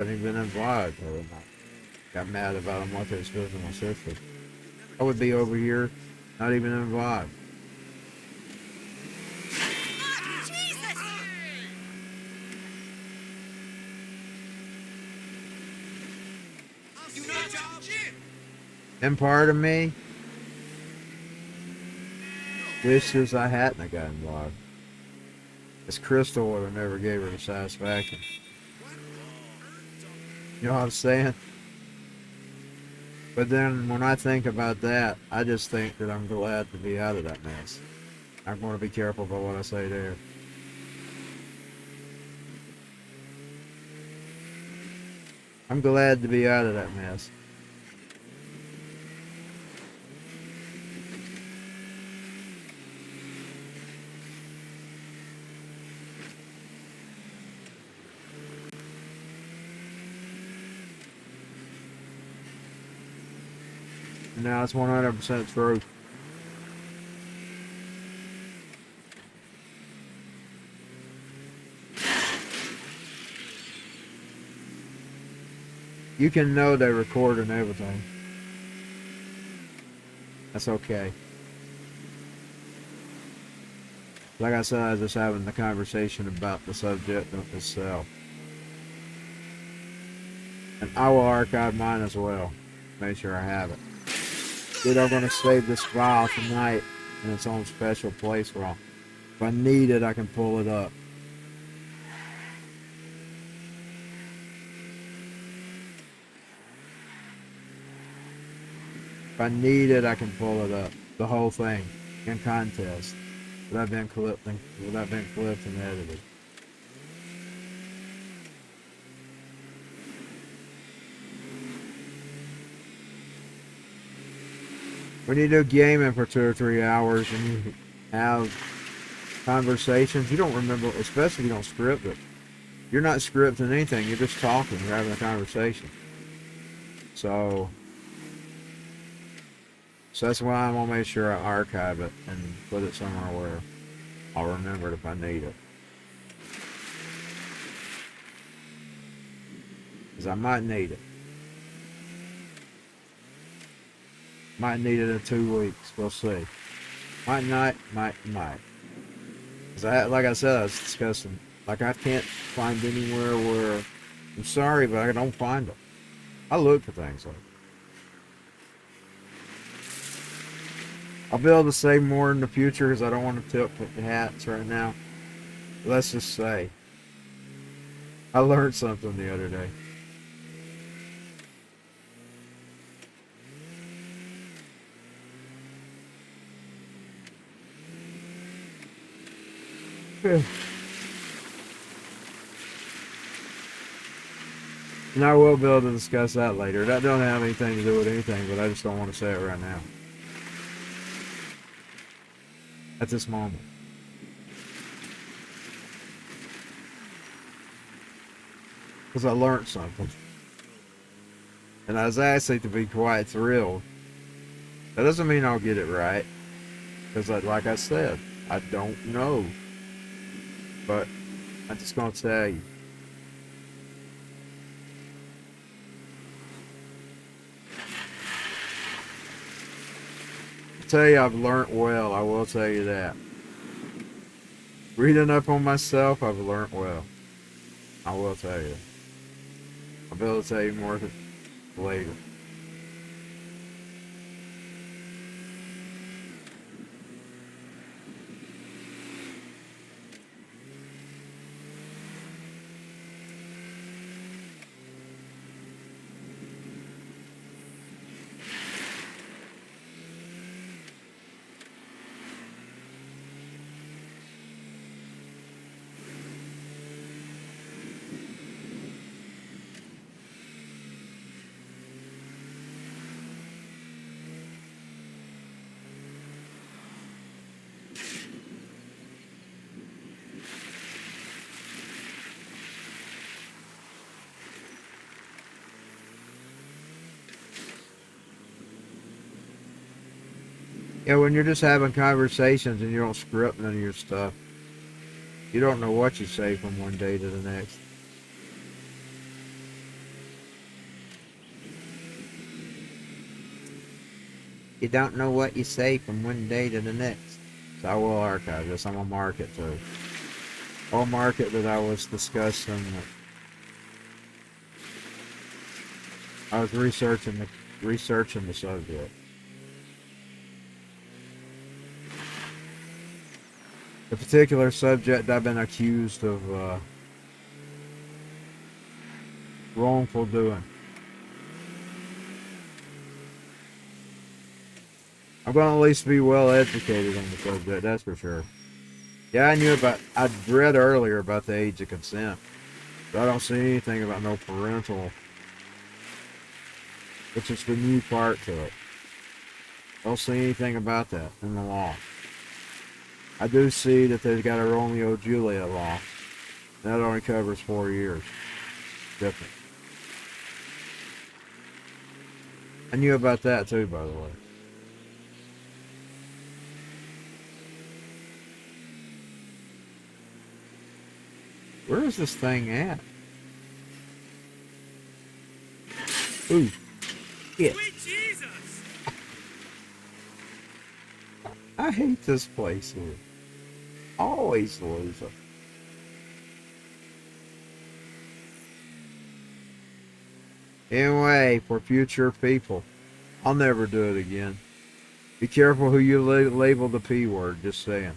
Haven't even been involved. Got mad about them what they was doing to my sister. I would be over here, not even involved. And part of me wishes I hadn't got involved. This Crystal would have never gave her the satisfaction. You know what I'm saying? But then when I think about that, I just think that I'm glad to be out of that mess. I'm going to be careful about what I say there. I'm glad to be out of that mess. Now it's 100% true. You can know they record and everything. That's okay. Like I said, I was just having the conversation about the subject of itself. And I will archive mine as well. Make sure I have it. Dude, I'm going to save this file tonight in its own special place where if I need it, I can pull it up. If I need it, I can pull it up. The whole thing in contest. Without being clipped and edited. When you do gaming for 2 or 3 hours and you have conversations, you don't remember, especially if you don't script it. You're not scripting anything, you're just talking, you're having a conversation. So that's why I'm gonna make sure I archive it and put it somewhere where I'll remember it if I need it. Because I might need it. Might need it in 2 weeks. We'll see. Might not. Might. Because like I said, I was discussing. Like I can't find anywhere where. I'm sorry, but I don't find them. I look for things like that. I'll be able to say more in the future because I don't want to tip the hats right now. But let's just say I learned something the other day. And I will be able to discuss that later. That don't have anything to do with anything, but I just don't want to say it right now. At this moment. Because I learned something. And I was actually to be quite thrilled. That doesn't mean I'll get it right. Because like I said, I don't know. But I'm just going to tell you. Tell you I've learned well, I will tell you that. Reading up on myself, I've learned well. I will tell you. I'll be able to tell you more later. Yeah, when you're just having conversations and you don't script none of your stuff, you don't know what you say from one day to the next. You don't know what you say from one day to the next. So I will archive this. I'm gonna mark it too. I'll mark it that I was discussing. I was researching the subject. The particular subject I've been accused of wrongful doing. I'm going to at least be well educated on the subject, that's for sure. Yeah, I'd read earlier about the age of consent. But I don't see anything about no parental, which is the new part to it. I don't see anything about that in the law. I do see that they've got a Romeo and Juliet law. That only covers 4 years. Different. I knew about that too, by the way. Where is this thing at? Ooh. Yeah. Sweet Jesus! I hate this place here. Always lose it. Anyway, for future people, I'll never do it again. Be careful who you label the P word, just saying.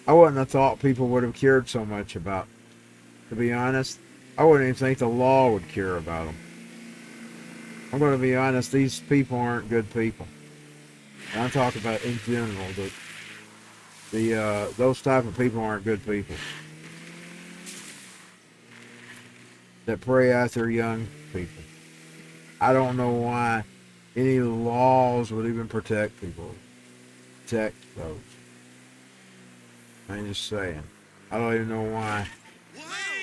I wouldn't have thought people would have cared so much about, to be honest. I wouldn't even think the law would care about them. I'm going to be honest, these people aren't good people. And I'm talking about in general, those type of people aren't good people. That prey after young people. I don't know why any laws would even protect people. Protect those. I'm just saying. I don't even know why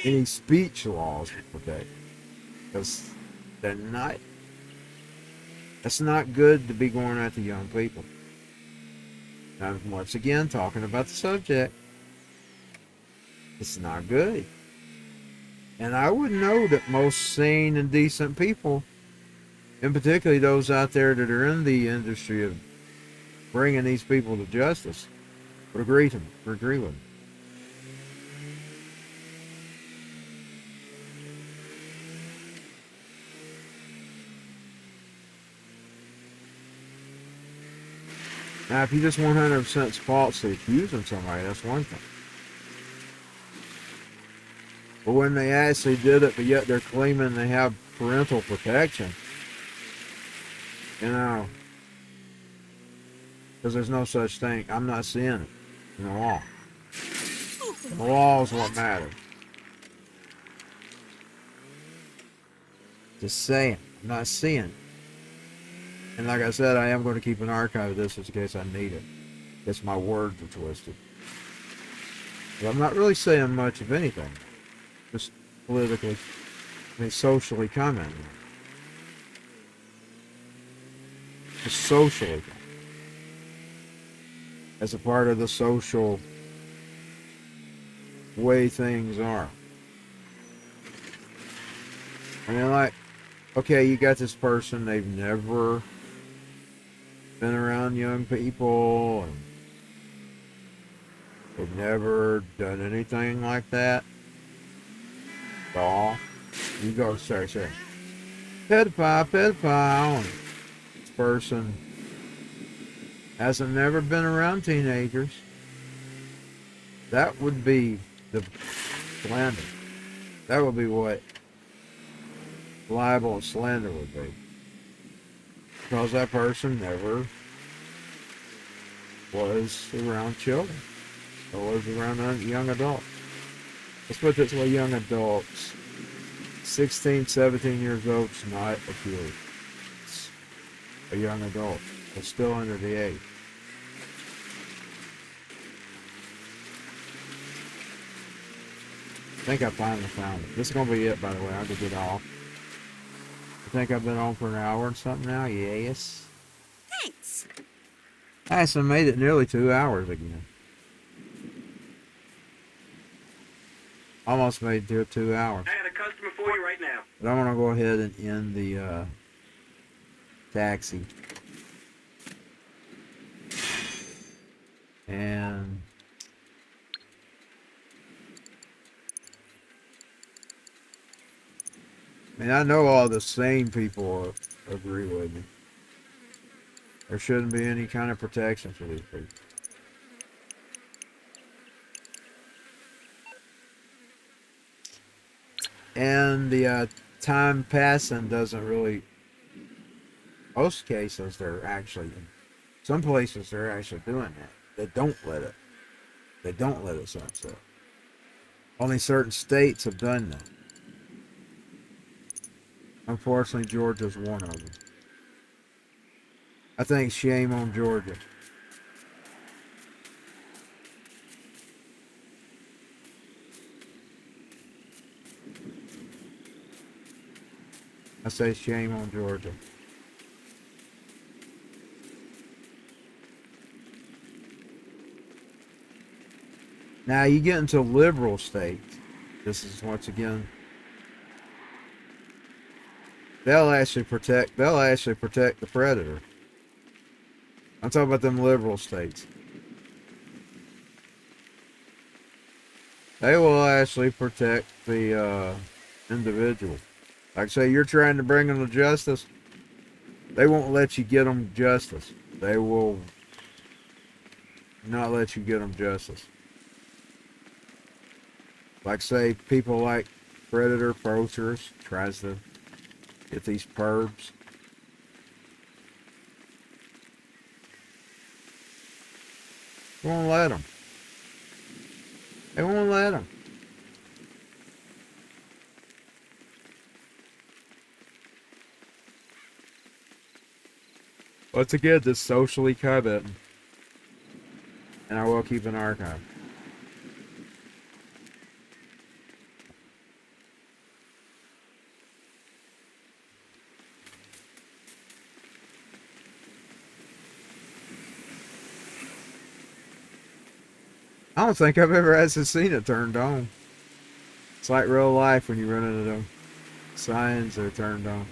any speech laws would protect them. Because they're not. That's not good to be going after young people. Now, once again, talking about the subject. It's not good. And I would know that most sane and decent people, and particularly those out there that are in the industry of bringing these people to justice, would agree with them. Now, if you just 100% falsely accusing somebody, that's one thing. But when they actually did it, but yet they're claiming they have parental protection, you know, because there's no such thing. I'm not seeing it in the law. The law is what matters. Just saying, I'm not seeing it. And like I said, I am going to keep an archive of this just in case I need it. Guess my words are twisted. But I'm not really saying much of anything. Just politically, socially commenting. Just socially. As a part of the social way things are. I mean, like, okay, you got this person, they've never been around young people, and they've never done anything like that. All you go start saying, pedophile, and this person hasn't never been around teenagers. That would be the slander. That would be what libel and slander would be. Because that person never was around children or was around young adults. Let's put it this way, young adults. 16, 17 years old is not a kid. It's a young adult. It's still under the age. I think I finally found it. This is going to be it, by the way. I'll go get off. I think I've been on for an hour and something now. Yes. Thanks. I actually made it nearly 2 hours again. Almost made it to 2 hours. I got a customer for you right now. But I want to go ahead and end the taxi. And I mean, I know all the sane people agree with me. There shouldn't be any kind of protection for these people. And the time passing doesn't really. Most cases, they're actually. Some places they're actually doing that. They don't let it. They don't let it sunset. Only certain states have done that. Unfortunately, Georgia's one of them. I think shame on Georgia. I say shame on Georgia. Now you get into liberal states. This is once again. They'll actually protect the predator. I'm talking about them liberal states. They will actually protect the individual. Like say you're trying to bring them to justice, they won't let you get them justice. They will not let you get them justice. Like say people like predator poachers tries to get these perps. They won't let them. They won't let them. Once again, this socially coveting. And I will keep an archive. I don't think I've ever actually seen it turned on. It's like real life when you run into them signs that are turned on.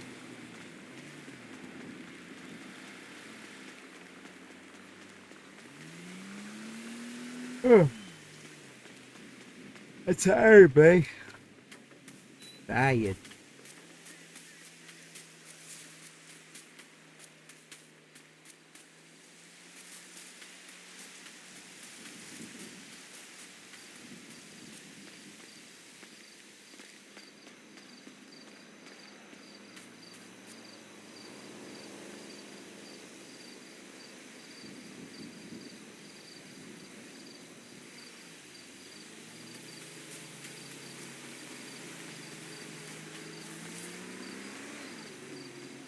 I'm tired, babe. Tired.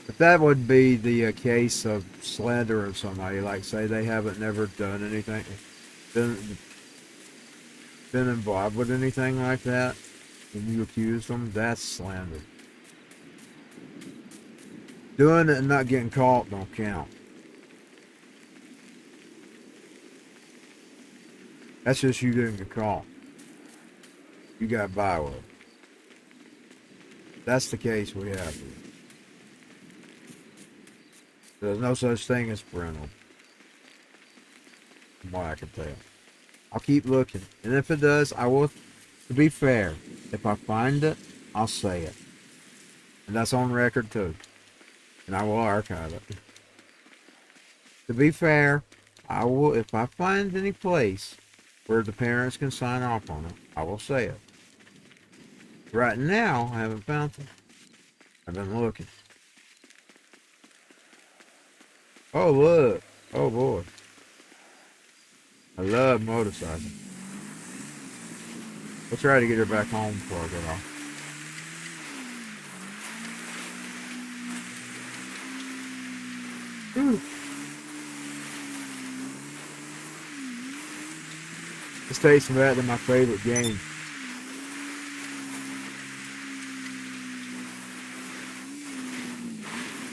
But that would be the case of slandering somebody. Like, say they haven't never done anything, been involved with anything like that, and you accuse them. That's slander. Doing it and not getting caught don't count. That's just you didn't get caught. You got by with it. That's the case we have here. There's no such thing as parental, from what I can tell. I'll keep looking. And if it does, I will, to be fair, if I find it, I'll say it. And that's on record too. And I will archive it. To be fair, I will, if I find any place where the parents can sign off on it, I will say it. Right now, I haven't found it. I've been looking. Oh, look. Oh, boy. I love motorcycles. We'll try to get her back home before I get off. Whew. This takes me back to my favorite game.